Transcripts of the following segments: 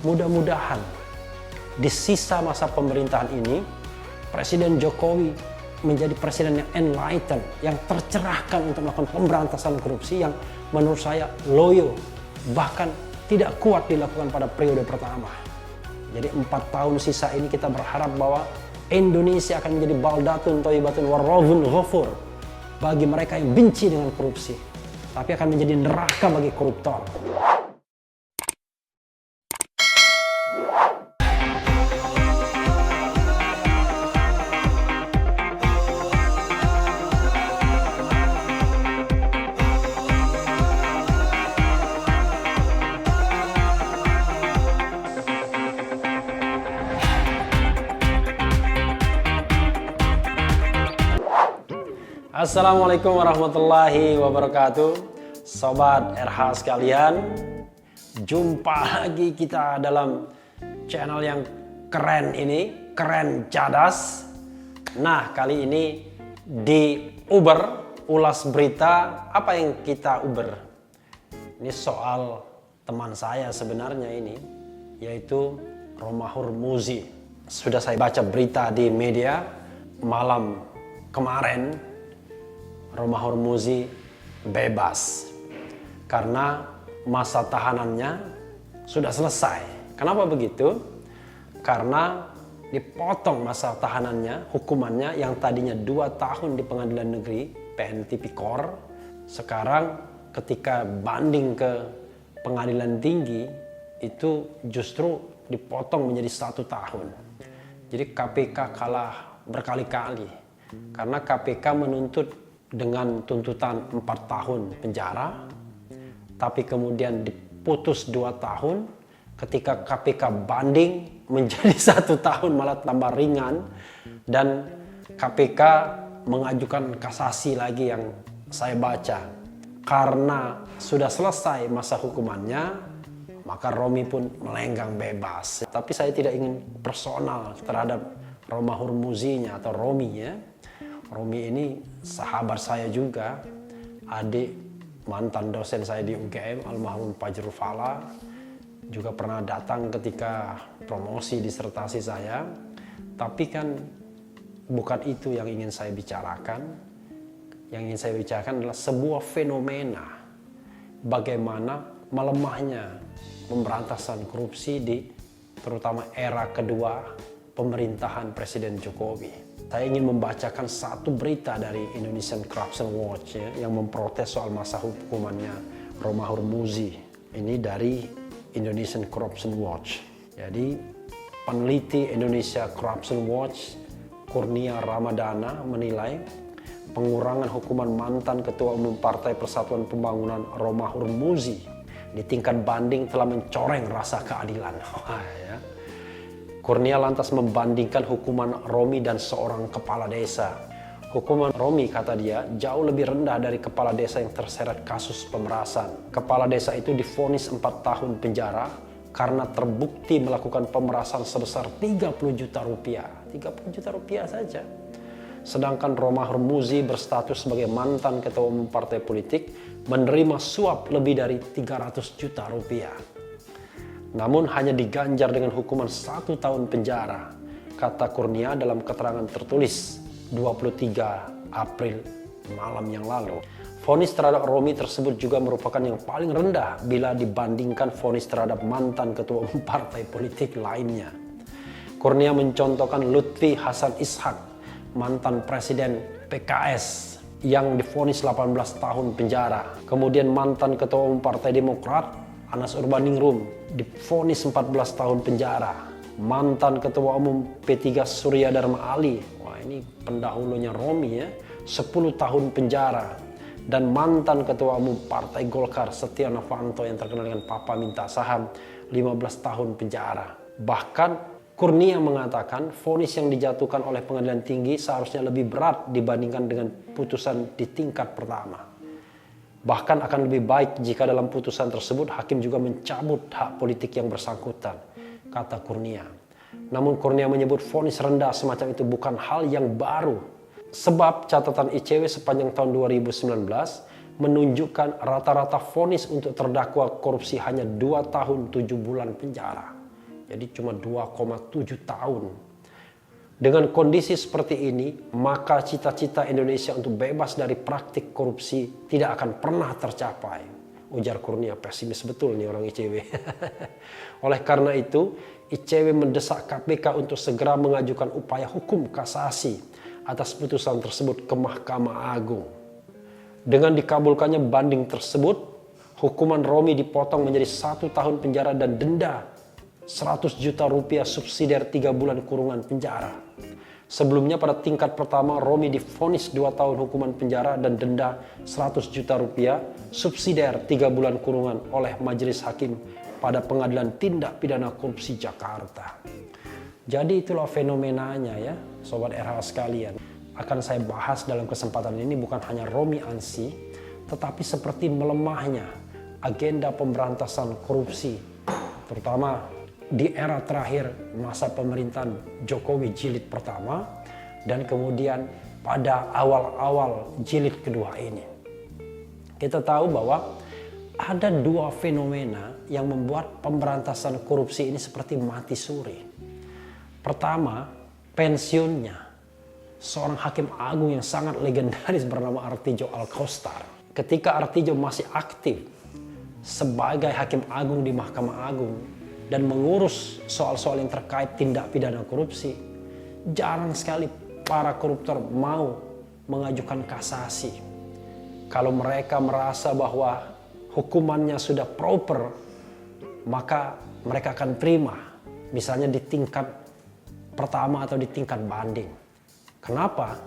mudah-mudahan di sisa masa pemerintahan ini, Presiden Jokowi menjadi presiden yang enlightened, yang tercerahkan untuk melakukan pemberantasan korupsi yang menurut saya loyo, bahkan tidak kuat dilakukan pada periode pertama. Jadi 4 tahun sisa ini kita berharap bahwa Indonesia akan menjadi baldatun thayyibatun warrabun ghafur bagi mereka yang benci dengan korupsi, tapi akan menjadi neraka bagi koruptor. Assalamualaikum warahmatullahi wabarakatuh, Sobat RH sekalian. Jumpa lagi kita dalam channel yang keren ini, Keren Cadas. Nah, kali ini di Uber, ulas berita apa yang kita Uber. Ini soal teman saya sebenarnya ini, yaitu Romahur Muzi. Sudah saya baca berita di media malam kemarin. Romahur Muzi bebas karena masa tahanannya sudah selesai. Kenapa begitu? Karena dipotong masa tahanannya, hukumannya yang tadinya 2 tahun di pengadilan negeri PN Tipikor, sekarang ketika banding ke pengadilan tinggi itu justru dipotong menjadi 1 tahun. Jadi KPK kalah berkali-kali karena KPK menuntut dengan tuntutan 4 tahun penjara, tapi kemudian diputus 2 tahun. Ketika KPK banding menjadi 1 tahun malah tambah ringan, dan KPK mengajukan kasasi lagi yang saya baca. Karena sudah selesai masa hukumannya, maka Romi pun melenggang bebas. Tapi saya tidak ingin personal terhadap Romahur Muzinya atau Rominya. Romi ini sahabat saya juga, adik mantan dosen saya di UGM, almarhum Fajrul Fala, juga pernah datang ketika promosi disertasi saya. Tapi kan bukan itu yang ingin saya bicarakan. Yang ingin saya bicarakan adalah sebuah fenomena bagaimana melemahnya pemberantasan korupsi di terutama era kedua pemerintahan Presiden Jokowi. Saya ingin membacakan satu berita dari Indonesian Corruption Watch yang memprotes soal masa hukumannya Romahur Muzi. Ini dari Indonesian Corruption Watch. Jadi peneliti Indonesia Corruption Watch Kurnia Ramadana menilai pengurangan hukuman mantan Ketua Umum Partai Persatuan Pembangunan Romahur Muzi di tingkat banding telah mencoreng rasa keadilan. Kurnia lantas membandingkan hukuman Romi dan seorang kepala desa. Hukuman Romi, kata dia, jauh lebih rendah dari kepala desa yang terseret kasus pemerasan. Kepala desa itu divonis 4 tahun penjara karena terbukti melakukan pemerasan sebesar 30 juta rupiah. 30 juta rupiah saja. Sedangkan Romahur Muzi berstatus sebagai mantan ketua umum partai politik menerima suap lebih dari 300 juta rupiah. Namun hanya diganjar dengan hukuman 1 tahun penjara, kata Kurnia dalam keterangan tertulis 23 April malam yang lalu. Vonis terhadap Romi tersebut juga merupakan yang paling rendah bila dibandingkan vonis terhadap mantan ketua umum partai politik lainnya. Kurnia mencontohkan Lutfi Hasan Ishak, mantan presiden PKS yang divonis 18 tahun penjara. Kemudian mantan ketua umum Partai Demokrat Anas Urbaningrum divonis 14 tahun penjara. Mantan ketua umum P3 Surya Dharma Ali, wah ini pendahulunya Romi ya, 10 tahun penjara. Dan mantan ketua umum Partai Golkar Setia Novanto yang terkenal dengan Papa Minta Saham 15 tahun penjara. Bahkan Kurnia mengatakan vonis yang dijatuhkan oleh pengadilan tinggi seharusnya lebih berat dibandingkan dengan putusan di tingkat pertama. Bahkan akan lebih baik jika dalam putusan tersebut hakim juga mencabut hak politik yang bersangkutan, kata Kurnia. Namun Kurnia menyebut vonis rendah semacam itu bukan hal yang baru. Sebab catatan ICW sepanjang tahun 2019 menunjukkan rata-rata vonis untuk terdakwa korupsi hanya 2 tahun 7 bulan penjara. Jadi cuma 2,7 tahun. Dengan kondisi seperti ini, maka cita-cita Indonesia untuk bebas dari praktik korupsi tidak akan pernah tercapai. Ujar Kurnia, pesimis betul nih orang ICW. Oleh karena itu, ICW mendesak KPK untuk segera mengajukan upaya hukum kasasi atas putusan tersebut ke Mahkamah Agung. Dengan dikabulkannya banding tersebut, hukuman Romi dipotong menjadi 1 tahun penjara dan denda 100 juta rupiah subsidiar 3 bulan kurungan penjara. Sebelumnya pada tingkat pertama Romi divonis 2 tahun hukuman penjara dan denda 100 juta rupiah subsidiar 3 bulan kurungan oleh Majelis Hakim pada Pengadilan Tindak Pidana Korupsi Jakarta. Jadi itulah fenomenanya ya Sobat RH sekalian. Akan saya bahas dalam kesempatan ini bukan hanya Romi Ansi, tetapi seperti melemahnya agenda pemberantasan korupsi, terutama di era terakhir masa pemerintahan Jokowi jilid pertama dan kemudian pada awal-awal jilid kedua ini. Kita tahu bahwa ada 2 fenomena yang membuat pemberantasan korupsi ini seperti mati suri. Pertama, pensiunnya seorang hakim agung yang sangat legendaris bernama Artijo Alkostar. Ketika Artijo masih aktif sebagai hakim agung di Mahkamah Agung dan mengurus soal-soal yang terkait tindak pidana korupsi, jarang sekali para koruptor mau mengajukan kasasi. Kalau mereka merasa bahwa hukumannya sudah proper, maka mereka akan terima, misalnya di tingkat pertama atau di tingkat banding. Kenapa?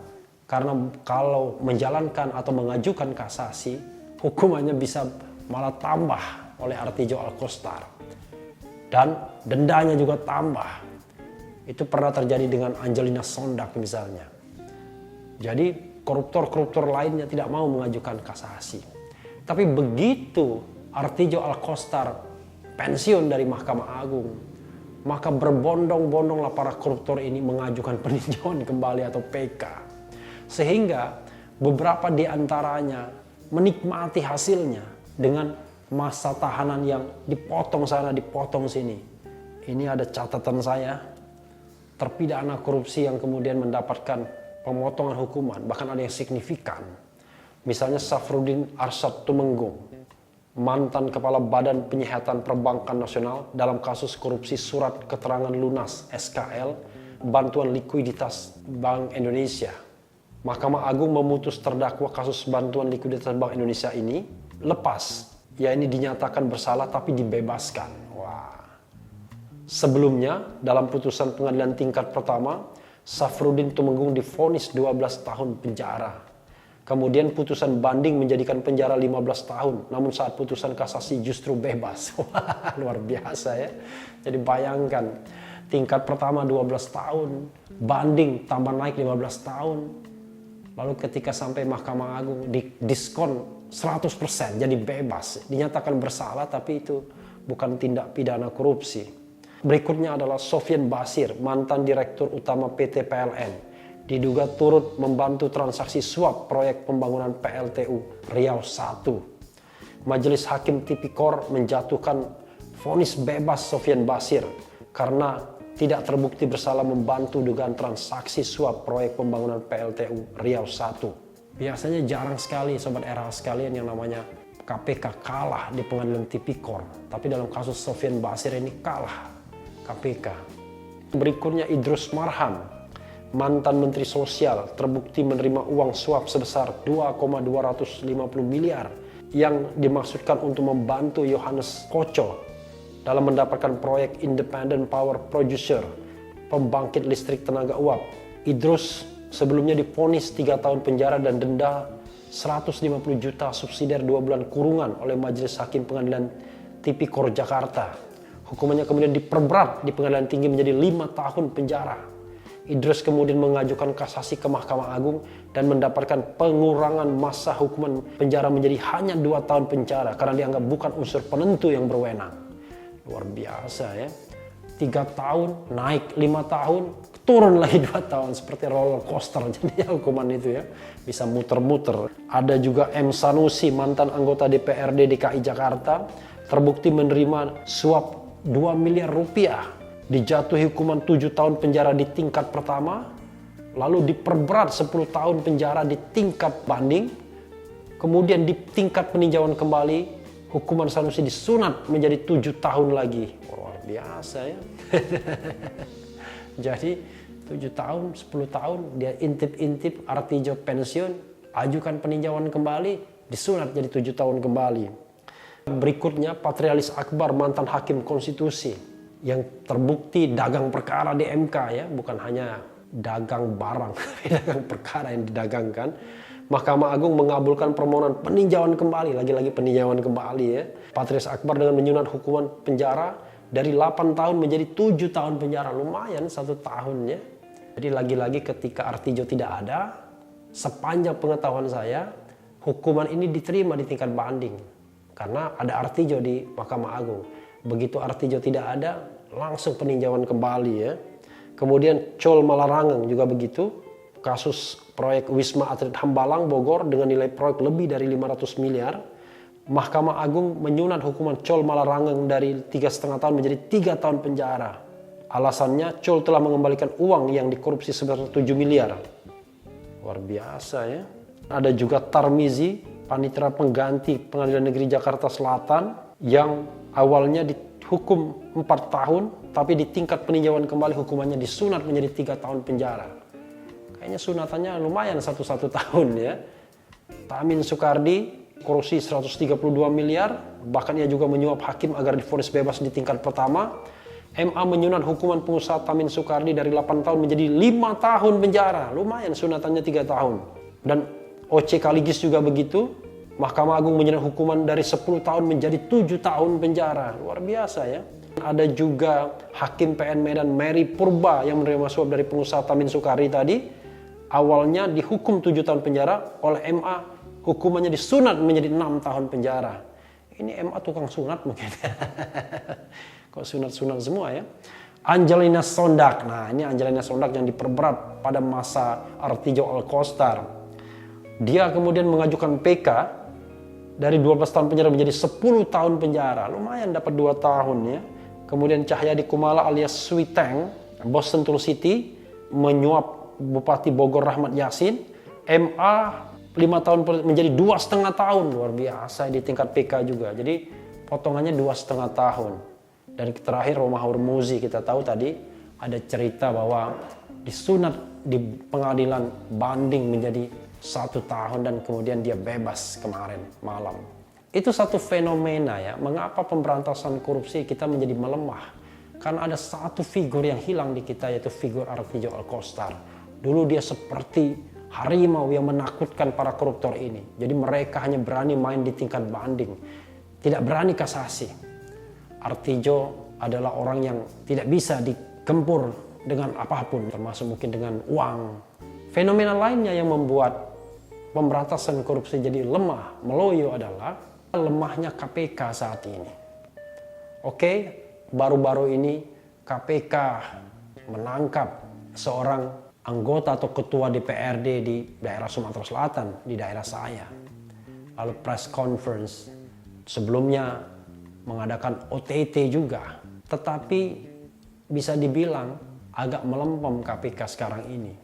Karena kalau menjalankan atau mengajukan kasasi, hukumannya bisa malah tambah oleh Artijo Alkostar. Dan dendanya juga tambah. Itu pernah terjadi dengan Angelina Sondak misalnya. Jadi koruptor-koruptor lainnya tidak mau mengajukan kasasi. Tapi begitu Artijo Alkostar pensiun dari Mahkamah Agung, maka berbondong-bondonglah para koruptor ini mengajukan peninjauan kembali atau PK. Sehingga beberapa di antaranya menikmati hasilnya dengan masa tahanan yang dipotong sana, dipotong sini. Ini ada catatan saya, terpidana korupsi yang kemudian mendapatkan pemotongan hukuman, bahkan ada yang signifikan. Misalnya Safruddin Arsyad Tumenggung, mantan Kepala Badan Penyihatan Perbankan Nasional dalam kasus korupsi surat keterangan lunas SKL, bantuan likuiditas Bank Indonesia. Mahkamah Agung memutus terdakwa kasus bantuan likuiditas Bank Indonesia ini lepas. Ya ini dinyatakan bersalah tapi dibebaskan. Wah. Sebelumnya dalam putusan pengadilan tingkat pertama, Safruddin Tumenggung divonis 12 tahun penjara. Kemudian putusan banding menjadikan penjara 15 tahun. Namun saat putusan kasasi justru bebas. Wah, luar biasa ya. Jadi bayangkan, tingkat pertama 12 tahun, banding tambah naik 15 tahun. Lalu ketika sampai Mahkamah Agung didiskon 100% jadi bebas, dinyatakan bersalah tapi itu bukan tindak pidana korupsi. Berikutnya adalah Sofyan Basir, mantan Direktur Utama PT PLN, diduga turut membantu transaksi suap proyek pembangunan PLTU Riau I. Majelis Hakim Tipikor menjatuhkan vonis bebas Sofyan Basir karena tidak terbukti bersalah membantu dugaan transaksi suap proyek pembangunan PLTU Riau I. Biasanya jarang sekali Sobat RH sekalian yang namanya KPK kalah di pengadilan Tipikor. Tapi dalam kasus Sofyan Basir ini kalah KPK. Berikutnya Idrus Marham, mantan Menteri Sosial, terbukti menerima uang suap sebesar 2,250 miliar yang dimaksudkan untuk membantu Yohanes Koco dalam mendapatkan proyek Independent Power Producer, pembangkit listrik tenaga uap. Idrus sebelumnya divonis 3 tahun penjara dan denda 150 juta subsidiar 2 bulan kurungan oleh Majelis Hakim Pengadilan Tipikor Jakarta. Hukumannya kemudian diperberat di Pengadilan Tinggi menjadi 5 tahun penjara. Idrus kemudian mengajukan kasasi ke Mahkamah Agung dan mendapatkan pengurangan masa hukuman penjara menjadi hanya 2 tahun penjara karena dianggap bukan unsur penentu yang berwenang. Luar biasa ya. 3 tahun naik 5 tahun, turun lagi 2 tahun, seperti roller coaster jadi hukuman itu ya, bisa muter-muter. Ada juga M. Sanusi, mantan anggota DPRD DKI Jakarta, terbukti menerima suap 2 miliar rupiah dijatuhi hukuman 7 tahun penjara di tingkat pertama, lalu diperberat 10 tahun penjara di tingkat banding, kemudian di tingkat peninjauan kembali, hukuman Sanusi disunat menjadi 7 tahun lagi. Luar biasa ya. Jadi 7 tahun, 10 tahun dia intip-intip, Artijo pensiun, ajukan peninjauan kembali, disunat jadi 7 tahun kembali. Berikutnya Patrialis Akbar, mantan hakim konstitusi yang terbukti dagang perkara di MK ya, bukan hanya dagang barang, dagang perkara yang didagangkan. Mahkamah Agung mengabulkan permohonan peninjauan kembali, lagi-lagi peninjauan kembali ya. Patrialis Akbar dengan menyunat hukuman penjara dari 8 tahun menjadi 7 tahun penjara, lumayan 1 tahun ya. Jadi lagi-lagi ketika Artijo tidak ada, sepanjang pengetahuan saya, hukuman ini diterima di tingkat banding. Karena ada Artijo di Mahkamah Agung. Begitu Artijo tidak ada, langsung peninjauan kembali ya. Kemudian Col Malarangeng juga begitu. Kasus proyek Wisma Atlet Hambalang Bogor dengan nilai proyek lebih dari 500 miliar. Mahkamah Agung menyunat hukuman Col Malarangeng dari 3,5 tahun menjadi 3 tahun penjara. Alasannya Col telah mengembalikan uang yang dikorupsi sebesar 7 miliar. Luar biasa ya. Ada juga Tarmizi, panitera pengganti Pengadilan Negeri Jakarta Selatan yang awalnya dihukum 4 tahun, tapi di tingkat peninjauan kembali hukumannya disunat menjadi 3 tahun penjara. Kayaknya sunatannya lumayan 1 tahun ya. Tamin Soekardi, korupsi 132 miliar, bahkan ia juga menyuap hakim agar divonis bebas di tingkat pertama. MA menyunat hukuman pengusaha Tamin Soekardi dari 8 tahun menjadi 5 tahun penjara. Lumayan sunatannya 3 tahun. Dan OC Kaligis juga begitu. Mahkamah Agung menyunat hukuman dari 10 tahun menjadi 7 tahun penjara. Luar biasa ya. Ada juga Hakim PN Medan Mary Purba yang menerima suap dari pengusaha Tamin Soekardi tadi. Awalnya dihukum 7 tahun penjara, oleh MA hukumannya disunat menjadi 6 tahun penjara. Ini MA tukang sunat mungkin. Kok sunat-sunat semua ya. Angelina Sondak. Nah ini Angelina Sondak yang diperberat pada masa Artijo Alkostar. Dia kemudian mengajukan PK dari 12 tahun penjara menjadi 10 tahun penjara. Lumayan dapat 2 tahun ya. Kemudian Cahyadi Kumala alias Sweeteng, bos Sentul City, menyuap Bupati Bogor Rahmat Yasin. MA 5 tahun menjadi 2,5 tahun. Luar biasa di tingkat PK juga. Jadi potongannya 2,5 tahun. Dan terakhir Romahur Muzi, kita tahu tadi ada cerita bahwa disunat di pengadilan banding menjadi 1 tahun dan kemudian dia bebas kemarin malam. Itu satu fenomena ya, mengapa pemberantasan korupsi kita menjadi melemah. Karena ada satu figur yang hilang di kita, yaitu figur Artijo Alkostar. Dulu dia seperti harimau yang menakutkan para koruptor ini. Jadi mereka hanya berani main di tingkat banding, tidak berani kasasi. Artijo adalah orang yang tidak bisa digempur dengan apapun, termasuk mungkin dengan uang. Fenomena lainnya yang membuat pemberantasan korupsi jadi lemah, meloyo adalah lemahnya KPK saat ini. Oke, baru-baru ini KPK menangkap seorang anggota atau ketua DPRD di daerah Sumatera Selatan, di daerah saya. Lalu press conference, sebelumnya mengadakan OTT juga. Tetapi bisa dibilang agak melempem KPK sekarang ini.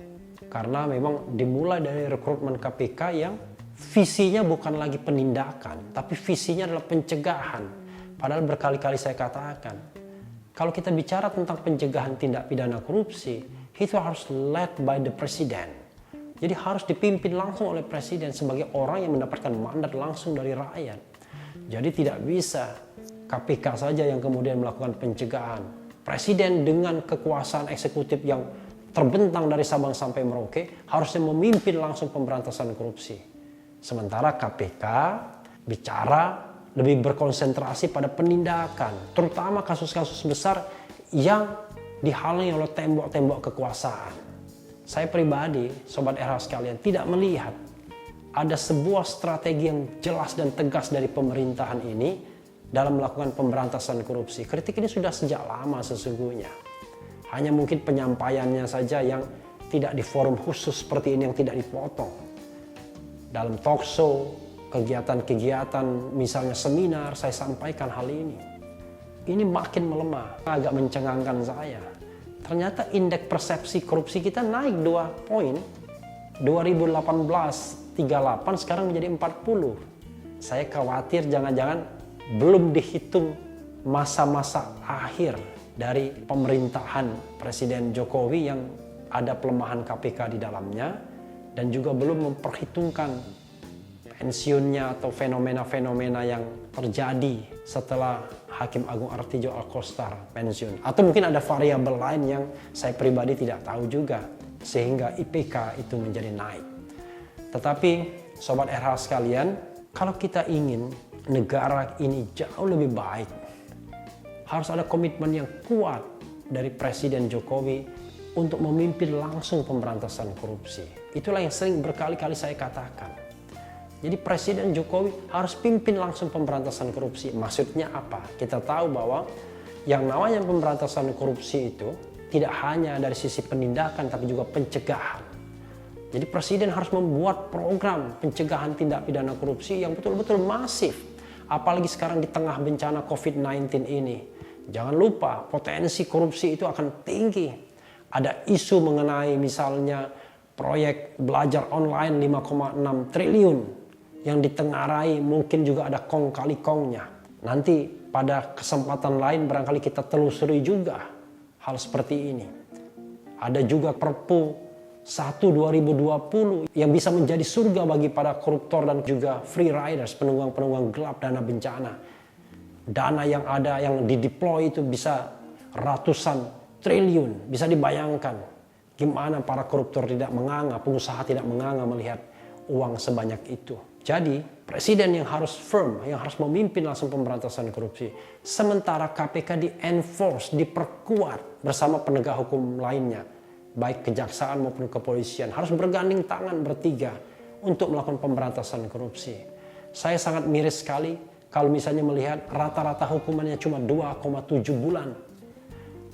Karena memang dimulai dari rekrutmen KPK yang visinya bukan lagi penindakan, tapi visinya adalah pencegahan. Padahal berkali-kali saya katakan, kalau kita bicara tentang pencegahan tindak pidana korupsi, itu harus led by the president. Jadi harus dipimpin langsung oleh presiden sebagai orang yang mendapatkan mandat langsung dari rakyat. Jadi tidak bisa KPK saja yang kemudian melakukan pencegahan. Presiden dengan kekuasaan eksekutif yang terbentang dari Sabang sampai Merauke harusnya memimpin langsung pemberantasan korupsi. Sementara KPK bicara lebih berkonsentrasi pada penindakan, terutama kasus-kasus besar yang dihalangi oleh tembok-tembok kekuasaan. Saya pribadi, Sobat RH sekalian, tidak melihat ada sebuah strategi yang jelas dan tegas dari pemerintahan ini dalam melakukan pemberantasan korupsi. Kritik ini sudah sejak lama sesungguhnya. Hanya mungkin penyampaiannya saja yang tidak di forum khusus seperti ini, yang tidak dipotong. Dalam talk show, kegiatan-kegiatan, misalnya seminar, saya sampaikan hal ini. ini makin melemah. Agak mencengangkan saya. Ternyata indeks persepsi korupsi kita naik 2 poin. 2018 38 sekarang menjadi 40. Saya khawatir jangan-jangan belum dihitung masa-masa akhir dari pemerintahan Presiden Jokowi yang ada pelemahan KPK di dalamnya dan juga belum memperhitungkan pensiunnya atau fenomena-fenomena yang terjadi setelah Hakim Agung Artijo Alkostar pensiun. Atau mungkin ada variabel lain yang saya pribadi tidak tahu juga sehingga IPK itu menjadi naik. Tetapi Sobat RH sekalian, kalau kita ingin negara ini jauh lebih baik, harus ada komitmen yang kuat dari Presiden Jokowi untuk memimpin langsung pemberantasan korupsi. Itulah yang sering berkali-kali saya katakan. Jadi Presiden Jokowi harus pimpin langsung pemberantasan korupsi. Maksudnya apa? Kita tahu bahwa yang namanya pemberantasan korupsi itu tidak hanya dari sisi penindakan tapi juga pencegahan. Jadi Presiden harus membuat program pencegahan tindak pidana korupsi yang betul-betul masif. Apalagi sekarang di tengah bencana COVID-19 ini. Jangan lupa potensi korupsi itu akan tinggi. Ada isu mengenai misalnya proyek belajar online 5,6 triliun yang ditengarai, mungkin juga ada kong kali kongnya. Nanti pada kesempatan lain barangkali kita telusuri juga hal seperti ini. Ada juga Perpu 1 2020 yang bisa menjadi surga bagi para koruptor dan juga free riders, penunggang-penunggang gelap dana bencana. Dana yang ada yang dideploy itu bisa ratusan triliun. Bisa dibayangkan gimana para koruptor tidak menganga, pengusaha tidak menganga melihat uang sebanyak itu. Jadi Presiden yang harus firm, yang harus memimpin langsung pemberantasan korupsi. Sementara KPK di-enforce, diperkuat bersama penegak hukum lainnya. Baik kejaksaan maupun kepolisian harus berganding tangan bertiga untuk melakukan pemberantasan korupsi. Saya sangat miris sekali kalau misalnya melihat rata-rata hukumannya cuma 2,7 bulan.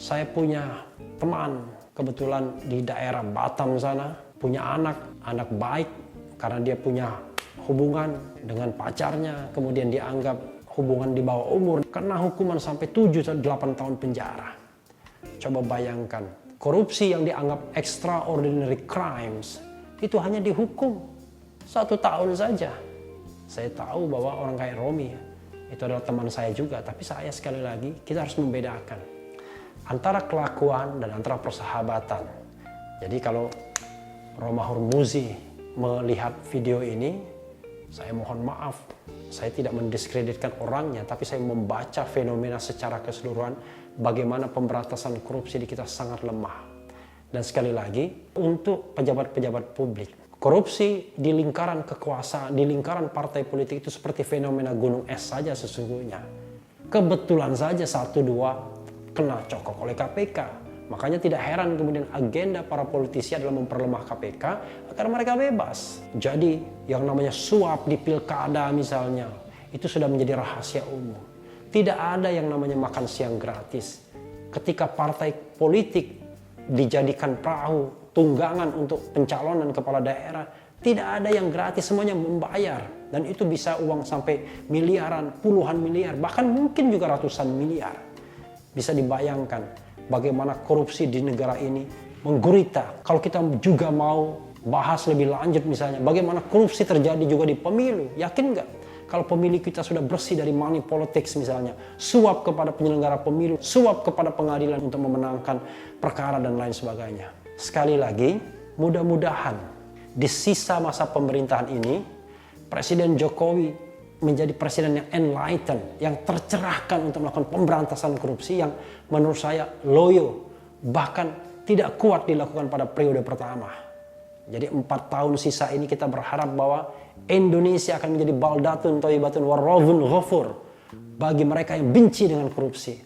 Saya punya teman kebetulan di daerah Batam sana, punya anak baik karena dia punya hubungan dengan pacarnya, kemudian dianggap hubungan di bawah umur, kena hukuman sampai 7-8 tahun penjara. Coba bayangkan, korupsi yang dianggap extraordinary crimes, itu hanya dihukum 1 tahun saja. Saya tahu bahwa orang kayak Romi, itu adalah teman saya juga, tapi saya sekali lagi, kita harus membedakan antara kelakuan dan antara persahabatan. Jadi kalau Roma Hurmuzi melihat video ini, saya mohon maaf, saya tidak mendiskreditkan orangnya, tapi saya membaca fenomena secara keseluruhan bagaimana pemberantasan korupsi di kita sangat lemah. Dan sekali lagi, untuk pejabat-pejabat publik, korupsi di lingkaran kekuasaan, di lingkaran partai politik itu seperti fenomena gunung es saja sesungguhnya. Kebetulan saja 1-2 kena cokok oleh KPK. Makanya tidak heran kemudian agenda para politisi adalah memperlemah KPK agar mereka bebas. Jadi yang namanya suap di pilkada misalnya, itu sudah menjadi rahasia umum. Tidak ada yang namanya makan siang gratis. Ketika partai politik dijadikan perahu, tunggangan untuk pencalonan kepala daerah, tidak ada yang gratis, semuanya membayar. Dan itu bisa uang sampai miliaran, puluhan miliar, bahkan mungkin juga ratusan miliar. Bisa dibayangkan bagaimana korupsi di negara ini menggurita. Kalau kita juga mau bahas lebih lanjut misalnya, bagaimana korupsi terjadi juga di pemilu. Yakin nggak? Kalau pemilu kita sudah bersih dari money politics misalnya, suap kepada penyelenggara pemilu, suap kepada pengadilan untuk memenangkan perkara dan lain sebagainya. Sekali lagi, mudah-mudahan di sisa masa pemerintahan ini, Presiden Jokowi menjadi presiden yang enlightened, yang tercerahkan untuk melakukan pemberantasan korupsi yang menurut saya loyo, bahkan tidak kuat dilakukan pada periode pertama. Jadi 4 tahun sisa ini kita berharap bahwa Indonesia akan menjadi baldatun thayyibatun warrabun ghafur bagi mereka yang benci dengan korupsi,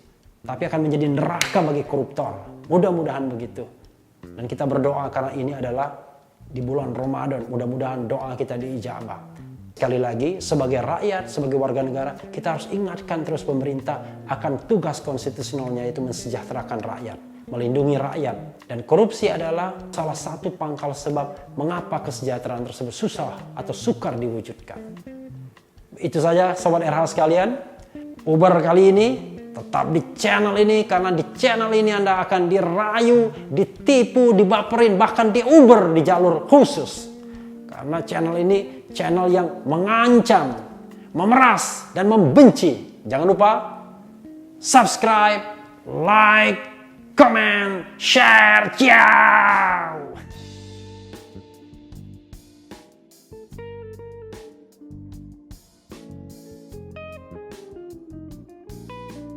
tapi akan menjadi neraka bagi koruptor. Mudah-mudahan begitu. Dan kita berdoa karena ini adalah di bulan Ramadan, mudah-mudahan doa kita diijabah. Sekali lagi, sebagai rakyat, sebagai warga negara, kita harus ingatkan terus pemerintah akan tugas konstitusionalnya, yaitu mensejahterakan rakyat, melindungi rakyat. Dan korupsi adalah salah satu pangkal sebab mengapa kesejahteraan tersebut susah atau sukar diwujudkan. Itu saja Sobat RH sekalian. Uber kali ini Tetap di channel ini, karena di channel ini Anda akan dirayu, ditipu, dibaperin, bahkan diuber di jalur khusus. Karena channel ini channel yang mengancam, memeras, dan membenci. Jangan lupa subscribe, like, comment, share,